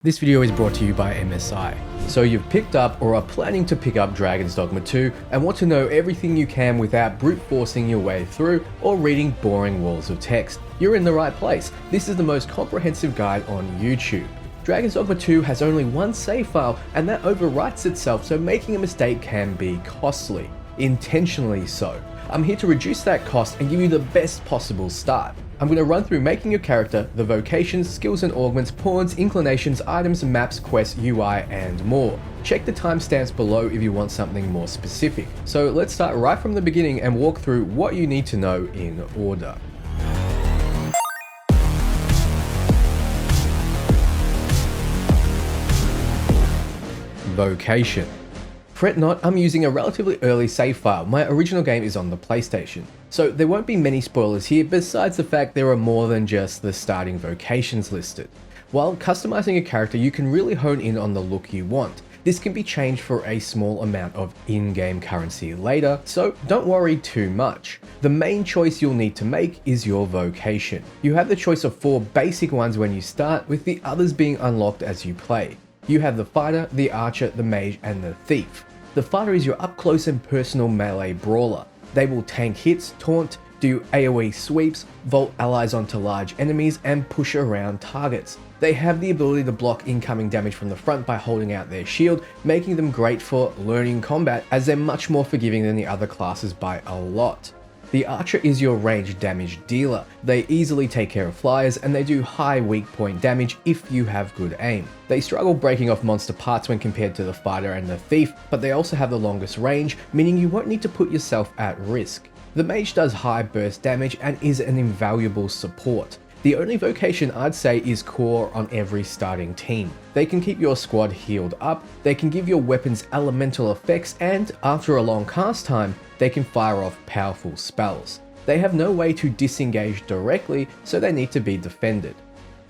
This video is brought to you by MSI. So you've picked up or are planning to pick up Dragon's Dogma 2 and want to know everything you can without brute forcing your way through or reading boring walls of text. You're in the right place. This is the most comprehensive guide on YouTube. Dragon's Dogma 2 has only one save file and that overwrites itself, so making a mistake can be costly. Intentionally so. I'm here to reduce that cost and give you the best possible start. I'm going to run through making your character, the vocations, skills and augments, pawns, inclinations, items, maps, quests, UI, and more. Check the timestamps below if you want something more specific. So let's start right from the beginning and walk through what you need to know in order. Vocation. Fret not, I'm using a relatively early save file. My original game is on the PlayStation. So there won't be many spoilers here besides the fact there are more than just the starting vocations listed. While customizing a character, you can really hone in on the look you want. This can be changed for a small amount of in-game currency later, so don't worry too much. The main choice you'll need to make is your vocation. You have the choice of 4 basic ones when you start, with the others being unlocked as you play. You have the fighter, the archer, the mage, and the thief. The fighter is your up-close and personal melee brawler. They will tank hits, taunt, do AoE sweeps, vault allies onto large enemies, and push around targets. They have the ability to block incoming damage from the front by holding out their shield, making them great for learning combat as they're much more forgiving than the other classes by a lot. The archer is your ranged damage dealer. They easily take care of flyers and they do high weak point damage if you have good aim. They struggle breaking off monster parts when compared to the fighter and the thief, but they also have the longest range, meaning you won't need to put yourself at risk. The mage does high burst damage and is an invaluable support. The only vocation I'd say is core on every starting team. They can keep your squad healed up, they can give your weapons elemental effects, and after a long cast time, they can fire off powerful spells. They have no way to disengage directly, so they need to be defended.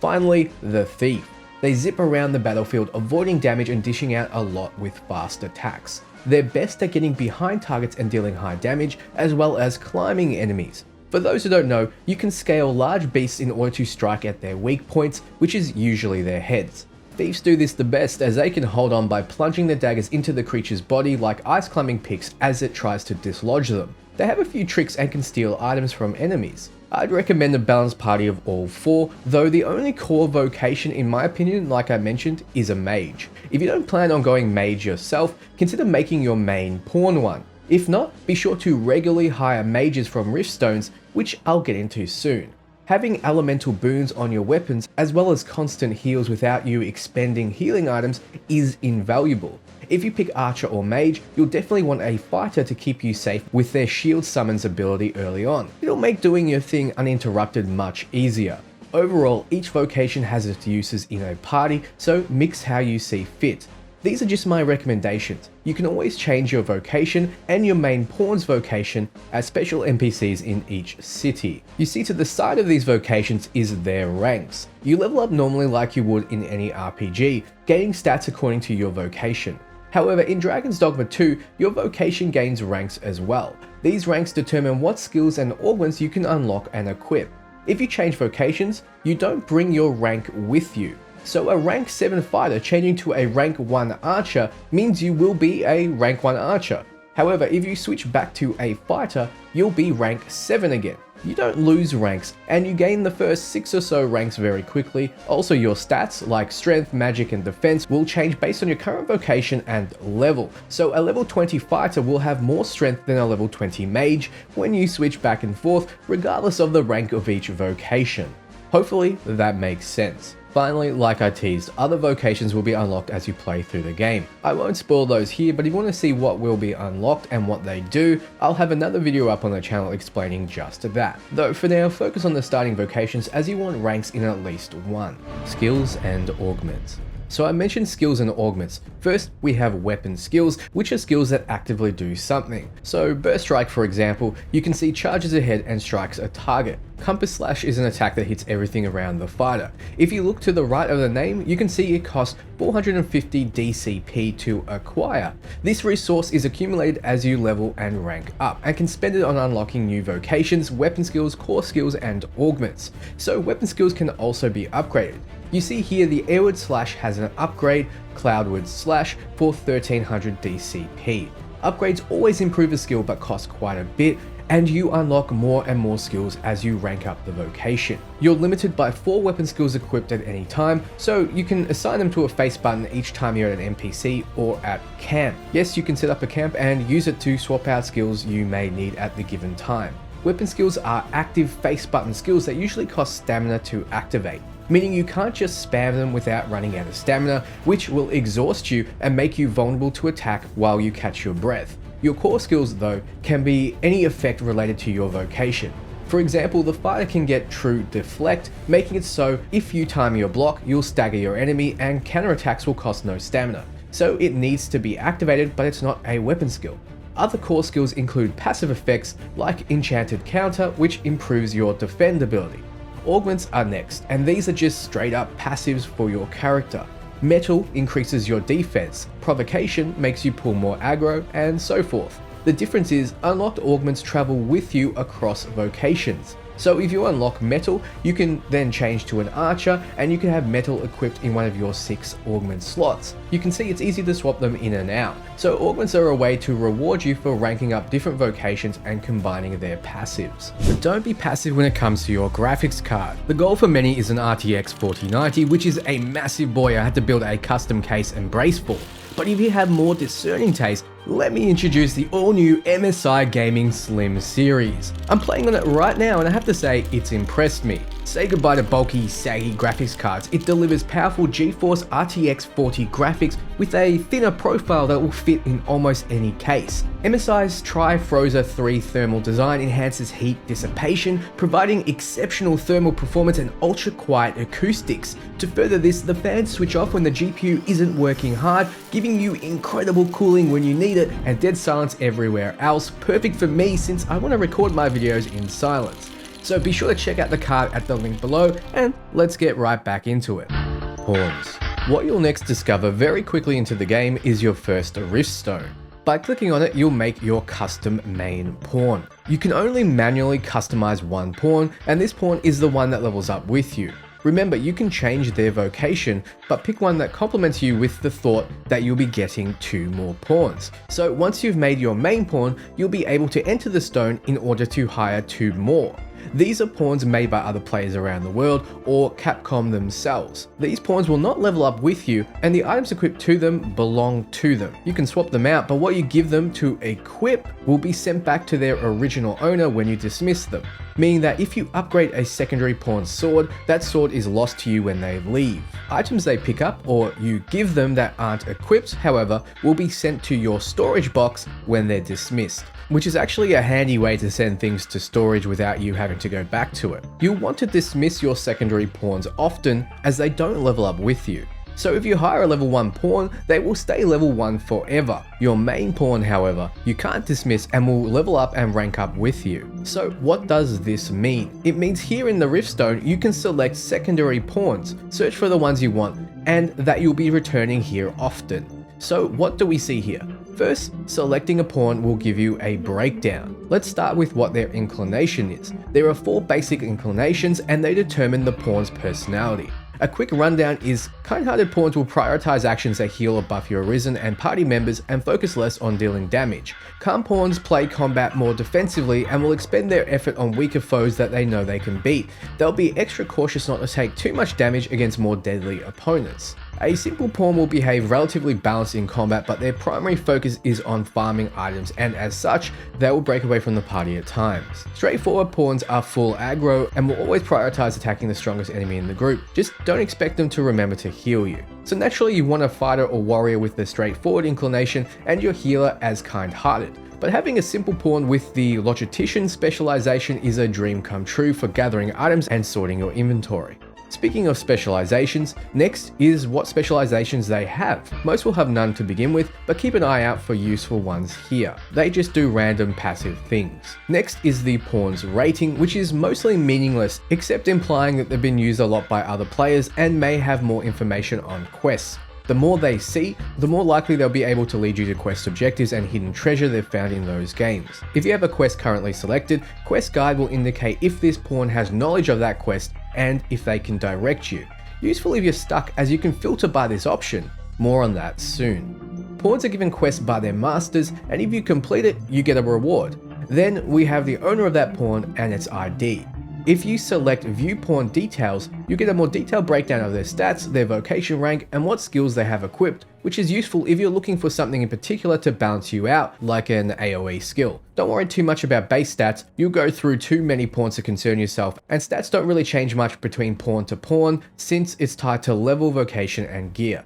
Finally, the thief. They zip around the battlefield, avoiding damage and dishing out a lot with fast attacks. They're best at getting behind targets and dealing high damage, as well as climbing enemies. For those who don't know, you can scale large beasts in order to strike at their weak points, which is usually their heads. Thieves do this the best as they can hold on by plunging their daggers into the creature's body like ice climbing picks as it tries to dislodge them. They have a few tricks and can steal items from enemies. I'd recommend a balanced party of all 4, though the only core vocation in my opinion, like I mentioned, is a mage. If you don't plan on going mage yourself, consider making your main pawn one. If not, be sure to regularly hire mages from Riftstones, which I'll get into soon. Having elemental boons on your weapons, as well as constant heals without you expending healing items, is invaluable. If you pick archer or mage, you'll definitely want a fighter to keep you safe with their shield summons ability early on. It'll make doing your thing uninterrupted much easier. Overall, each vocation has its uses in a party, so mix how you see fit. These are just my recommendations. You can always change your vocation and your main pawn's vocation as special NPCs in each city. You see, to the side of these vocations is their ranks. You level up normally like you would in any RPG, gaining stats according to your vocation. However, in Dragon's Dogma 2, your vocation gains ranks as well. These ranks determine what skills and augments you can unlock and equip. If you change vocations, you don't bring your rank with you. So a rank 7 fighter changing to a rank 1 archer means you will be a rank 1 archer. However, if you switch back to a fighter, you'll be rank 7 again. You don't lose ranks, and you gain the first 6 or so ranks very quickly. Also, your stats like strength, magic, and defense will change based on your current vocation and level. So a level 20 fighter will have more strength than a level 20 mage when you switch back and forth, regardless of the rank of each vocation. Hopefully that makes sense. Finally, like I teased, other vocations will be unlocked as you play through the game. I won't spoil those here, but if you want to see what will be unlocked and what they do, I'll have another video up on the channel explaining just that. Though for now, focus on the starting vocations as you want ranks in at least one. Skills and augments. So I mentioned skills and augments. First, we have weapon skills, which are skills that actively do something. So Burst Strike, for example, you can see charges ahead and strikes a target. Compass Slash is an attack that hits everything around the fighter. If you look to the right of the name, you can see it costs 450 DCP to acquire. This resource is accumulated as you level and rank up, and can spend it on unlocking new vocations, weapon skills, core skills, and augments. So weapon skills can also be upgraded. You see here the Airward Slash has an upgrade, Cloudward Slash, for 1300 DCP. Upgrades always improve a skill but cost quite a bit, and you unlock more and more skills as you rank up the vocation. You're limited by 4 weapon skills equipped at any time, so you can assign them to a face button each time you're at an NPC or at camp. Yes, you can set up a camp and use it to swap out skills you may need at the given time. Weapon skills are active face button skills that usually cost stamina to activate, meaning you can't just spam them without running out of stamina, which will exhaust you and make you vulnerable to attack while you catch your breath. Your core skills, though, can be any effect related to your vocation. For example, the fighter can get true deflect, making it so if you time your block, you'll stagger your enemy and counterattacks will cost no stamina. So it needs to be activated, but it's not a weapon skill. Other core skills include passive effects like Enchanted Counter, which improves your defend ability. Augments are next, and these are just straight up passives for your character. Metal increases your defense, Provocation makes you pull more aggro, and so forth. The difference is unlocked augments travel with you across vocations. So if you unlock metal, you can then change to an archer and you can have metal equipped in one of your 6 augment slots. You can see it's easy to swap them in and out. So augments are a way to reward you for ranking up different vocations and combining their passives. But don't be passive when it comes to your graphics card. The goal for many is an RTX 4090, which is a massive boy I had to build a custom case and brace for. But if you have more discerning taste, let me introduce the all-new MSI Gaming Slim series. I'm playing on it right now and I have to say it's impressed me. Say goodbye to bulky, saggy graphics cards. It delivers powerful GeForce RTX 40 graphics with a thinner profile that will fit in almost any case. MSI's Tri-Frozer 3 thermal design enhances heat dissipation, providing exceptional thermal performance and ultra-quiet acoustics. To further this, the fans switch off when the GPU isn't working hard, giving you incredible cooling when you need it, and dead silence everywhere else, perfect for me since I want to record my videos in silence. So be sure to check out the card at the link below, and let's get right back into it. Pawns. What you'll next discover very quickly into the game is your first Riftstone. By clicking on it, you'll make your custom main pawn. You can only manually customize one pawn, and this pawn is the one that levels up with you. Remember, you can change their vocation, but pick one that complements you with the thought that you'll be getting 2 more pawns. So once you've made your main pawn, you'll be able to enter the stone in order to hire 2 more. These are pawns made by other players around the world or Capcom themselves. These pawns will not level up with you, and the items equipped to them belong to them. You can swap them out, but what you give them to equip will be sent back to their original owner when you dismiss them, meaning that if you upgrade a secondary pawn's sword, that sword is lost to you when they leave. Items they pick up or you give them that aren't equipped, however, will be sent to your storage box when they're dismissed, which is actually a handy way to send things to storage without you having to go back to it. You'll want to dismiss your secondary pawns often as they don't level up with you. So if you hire a level 1 pawn, they will stay level 1 forever. Your main pawn, however, you can't dismiss and will level up and rank up with you. So what does this mean? It means here in the Riftstone, you can select secondary pawns, search for the ones you want, and that you'll be returning here often. So what do we see here? First, selecting a pawn will give you a breakdown. Let's start with what their inclination is. There are 4 basic inclinations and they determine the pawn's personality. A quick rundown is kind-hearted pawns will prioritize actions that heal or buff your Arisen and party members and focus less on dealing damage. Calm pawns play combat more defensively and will expend their effort on weaker foes that they know they can beat. They'll be extra cautious not to take too much damage against more deadly opponents. A simple pawn will behave relatively balanced in combat, but their primary focus is on farming items, and as such, they will break away from the party at times. Straightforward pawns are full aggro and will always prioritize attacking the strongest enemy in the group. Just don't expect them to remember to heal you. So naturally you want a fighter or warrior with the straightforward inclination and your healer as kind-hearted. But having a simple pawn with the Logistician specialization is a dream come true for gathering items and sorting your inventory. Speaking of specializations, next is what specializations they have. Most will have none to begin with, but keep an eye out for useful ones here. They just do random passive things. Next is the pawn's rating, which is mostly meaningless, except implying that they've been used a lot by other players and may have more information on quests. The more they see, the more likely they'll be able to lead you to quest objectives and hidden treasure they've found in those games. If you have a quest currently selected, Quest Guide will indicate if this pawn has knowledge of that quest and if they can direct you. Useful if you're stuck, as you can filter by this option. More on that soon. Pawns are given quests by their masters, and if you complete it, you get a reward. Then we have the owner of that pawn and its ID. If you select View Pawn Details, you get a more detailed breakdown of their stats, their vocation rank, and what skills they have equipped, which is useful if you're looking for something in particular to balance you out, like an AoE skill. Don't worry too much about base stats, you'll go through too many pawns to concern yourself, and stats don't really change much between pawn to pawn, since it's tied to level, vocation, and gear.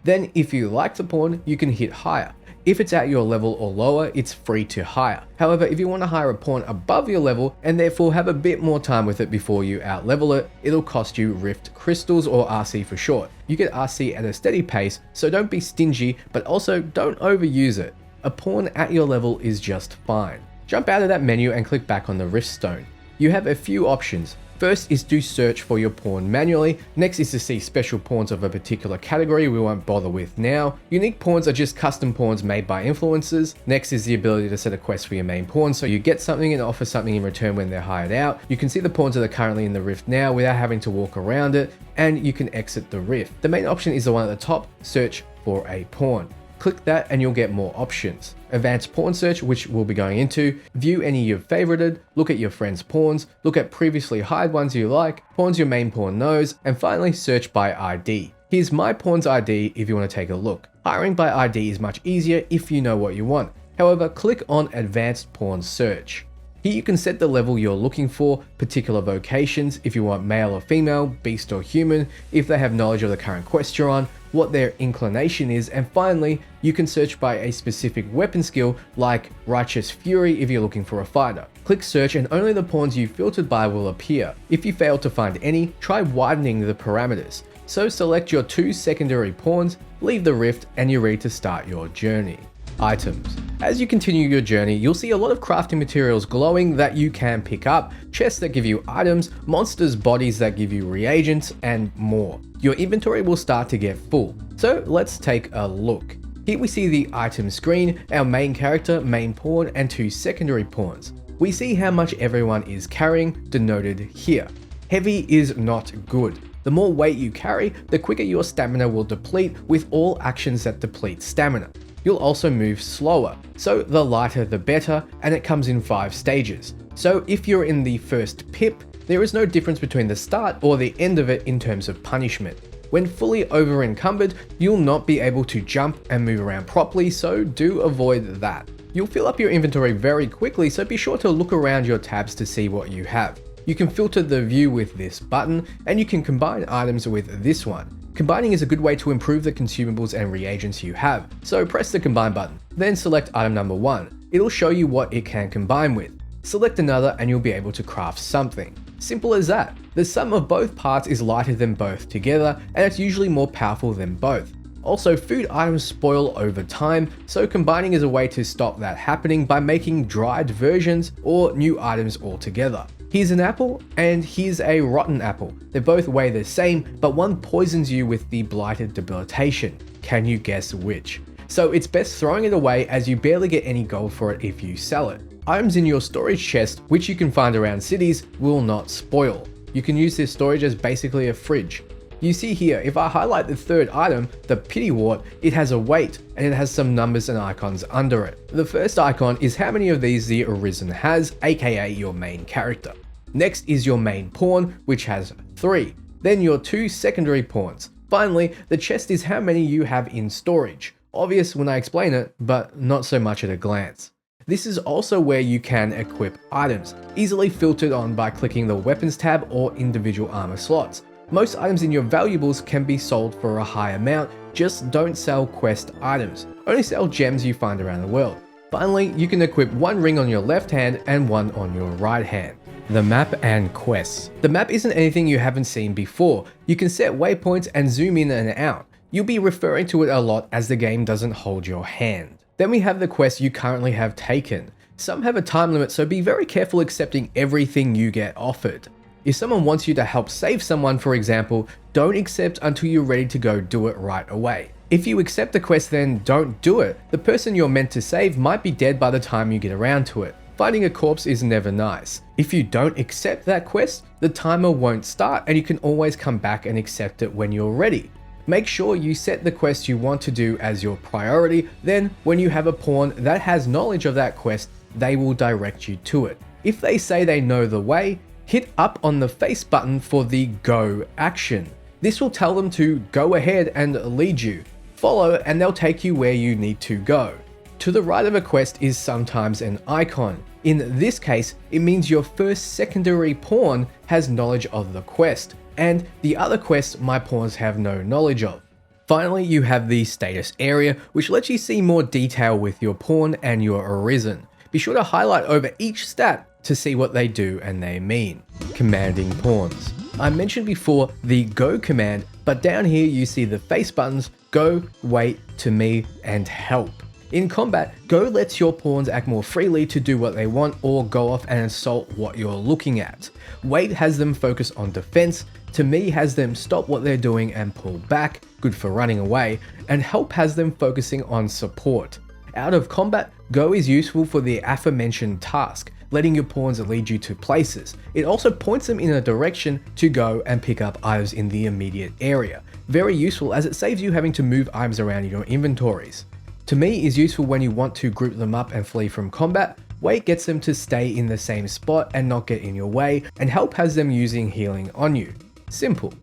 Then, if you like the pawn, you can hit hire. If it's at your level or lower, it's free to hire. However, if you want to hire a pawn above your level and therefore have a bit more time with it before you outlevel it, it'll cost you Rift Crystals, or RC for short. You get RC at a steady pace, so don't be stingy, but also don't overuse it. A pawn at your level is just fine. Jump out of that menu and click back on the Rift Stone. You have a few options. First is to search for your pawn manually. Next is to see special pawns of a particular category we won't bother with now. Unique pawns are just custom pawns made by influencers. Next is the ability to set a quest for your main pawn, so you get something and offer something in return when they're hired out. You can see the pawns that are currently in the rift now without having to walk around it, and you can exit the rift. The main option is the one at the top, search for a pawn. Click that and you'll get more options. Advanced pawn search, which we'll be going into, view any you've favorited, look at your friends' pawns, look at previously hired ones you like, pawns your main pawn knows, and finally search by ID. Here's my pawn's ID if you want to take a look. Hiring by ID is much easier if you know what you want. However, click on Advanced Pawn Search. Here you can set the level you're looking for, particular vocations, if you want male or female, beast or human, if they have knowledge of the current quest you're on, what their inclination is, and finally, you can search by a specific weapon skill like Righteous Fury if you're looking for a fighter. Click search and only the pawns you filtered by will appear. If you fail to find any, try widening the parameters. So select your 2 secondary pawns, leave the rift, and you're ready to start your journey. Items. As you continue your journey, you'll see a lot of crafting materials glowing that you can pick up, chests that give you items, monsters' bodies that give you reagents, and more. Your inventory will start to get full. So let's take a look. Here we see the item screen, our main character, main pawn, and 2 secondary pawns. We see how much everyone is carrying, denoted here. Heavy is not good. The more weight you carry, the quicker your stamina will deplete with all actions that deplete stamina. You'll also move slower, so the lighter the better, and it comes in 5 stages. So if you're in the first pip, there is no difference between the start or the end of it in terms of punishment. When fully over encumbered, you'll not be able to jump and move around properly, so do avoid that. You'll fill up your inventory very quickly, so be sure to look around your tabs to see what you have. You can filter the view with this button, and you can combine items with this one. Combining is a good way to improve the consumables and reagents you have, so press the combine button, then select item number 1. It'll show you what it can combine with. Select another and you'll be able to craft something. Simple as that. The sum of both parts is lighter than both together, and it's usually more powerful than both. Also, food items spoil over time, so combining is a way to stop that happening by making dried versions or new items altogether. Here's an apple, and here's a rotten apple. They both weigh the same, but one poisons you with the blighted debilitation. Can you guess which? So it's best throwing it away, as you barely get any gold for it if you sell it. Items in your storage chest, which you can find around cities, will not spoil. You can use this storage as basically a fridge. You see here, if I highlight the third item, the pity wart, it has a weight, and it has some numbers and icons under it. The first icon is how many of these the Arisen has, aka your main character. Next is your main pawn, which has 3. Then your 2 secondary pawns. Finally, the chest is how many you have in storage. Obvious when I explain it, but not so much at a glance. This is also where you can equip items, easily filtered on by clicking the weapons tab or individual armor slots. Most items in your valuables can be sold for a high amount, just don't sell quest items. Only sell gems you find around the world. Finally, you can equip 1 ring on your left hand and 1 on your right hand. The map and quests. The map isn't anything you haven't seen before. You can set waypoints and zoom in and out. You'll be referring to it a lot as the game doesn't hold your hand. Then we have the quests you currently have taken. Some have a time limit, so be very careful accepting everything you get offered. If someone wants you to help save someone, for example, don't accept until you're ready to go do it right away. If you accept the quest then don't do it. The person you're meant to save might be dead by the time you get around to it. Finding a corpse is never nice. If you don't accept that quest, the timer won't start and you can always come back and accept it when you're ready. Make sure you set the quest you want to do as your priority, then when you have a pawn that has knowledge of that quest, they will direct you to it. If they say they know the way, hit up on the face button for the go action. This will tell them to go ahead and lead you. Follow and they'll take you where you need to go. To the right of a quest is sometimes an icon. In this case, it means your first secondary pawn has knowledge of the quest, and the other quests my pawns have no knowledge of. Finally, you have the status area, which lets you see more detail with your pawn and your arisen. Be sure to highlight over each stat to see what they do and they mean. Commanding pawns. I mentioned before the go command, but down here you see the face buttons go, wait, to me, and help. In combat, go lets your pawns act more freely to do what they want or go off and assault what you're looking at. Wait has them focus on defense, to me has them stop what they're doing and pull back, good for running away, and help has them focusing on support. Out of combat, go is useful for the aforementioned task, letting your pawns lead you to places. It also points them in a direction to go and pick up items in the immediate area. Very useful as it saves you having to move items around in your inventories. To me is useful when you want to group them up and flee from combat. Wait gets them to stay in the same spot and not get in your way, and help has them using healing on you. Simple.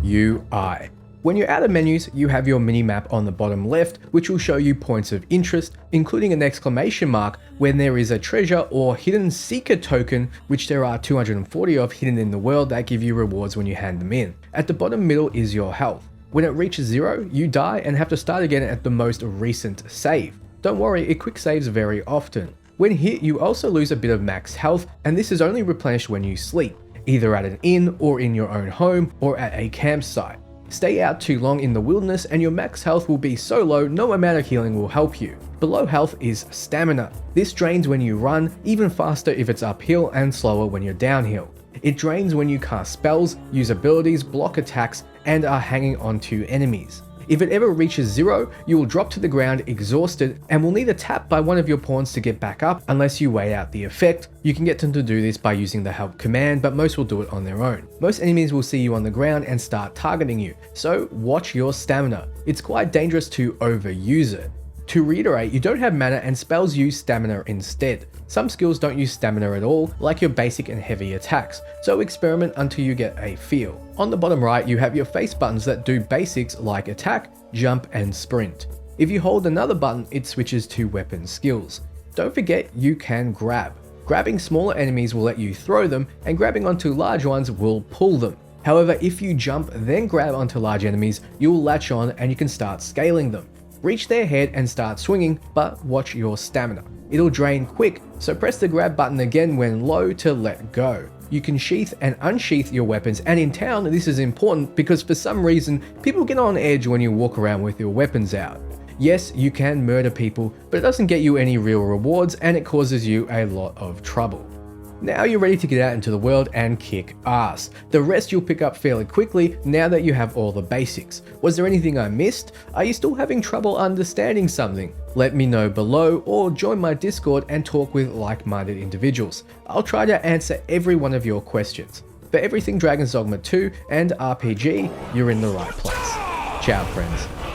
UI. When you're out of menus, you have your minimap on the bottom left, which will show you points of interest, including an exclamation mark when there is a treasure or hidden seeker token, which there are 240 of hidden in the world that give you rewards when you hand them in. At the bottom middle is your health. When it reaches 0, you die and have to start again at the most recent save. Don't worry, it quick saves very often. When hit, you also lose a bit of max health, and this is only replenished when you sleep, either at an inn or in your own home or at a campsite. Stay out too long in the wilderness and your max health will be so low no amount of healing will help you. Below health is stamina. This drains when you run, even faster if it's uphill and slower when you're downhill. It drains when you cast spells, use abilities, block attacks, and are hanging onto enemies. If it ever reaches 0, you will drop to the ground exhausted and will need a tap by one of your pawns to get back up unless you wait out the effect. You can get them to do this by using the help command, but most will do it on their own. Most enemies will see you on the ground and start targeting you, so watch your stamina. It's quite dangerous to overuse it. To reiterate, you don't have mana and spells use stamina instead. Some skills don't use stamina at all, like your basic and heavy attacks, so experiment until you get a feel. On the bottom right, you have your face buttons that do basics like attack, jump, and sprint. If you hold another button, it switches to weapon skills. Don't forget you can grab. Grabbing smaller enemies will let you throw them, and grabbing onto large ones will pull them. However, if you jump then grab onto large enemies, you will latch on and you can start scaling them. Reach their head and start swinging, but watch your stamina. It'll drain quick, so press the grab button again when low to let go. You can sheath and unsheath your weapons, and in town this is important because for some reason people get on edge when you walk around with your weapons out. Yes, you can murder people, but it doesn't get you any real rewards and it causes you a lot of trouble. Now you're ready to get out into the world and kick ass. The rest you'll pick up fairly quickly now that you have all the basics. Was there anything I missed? Are you still having trouble understanding something? Let me know below or join my Discord and talk with like-minded individuals. I'll try to answer every one of your questions. For everything Dragon's Dogma 2 and RPG, you're in the right place. Ciao friends.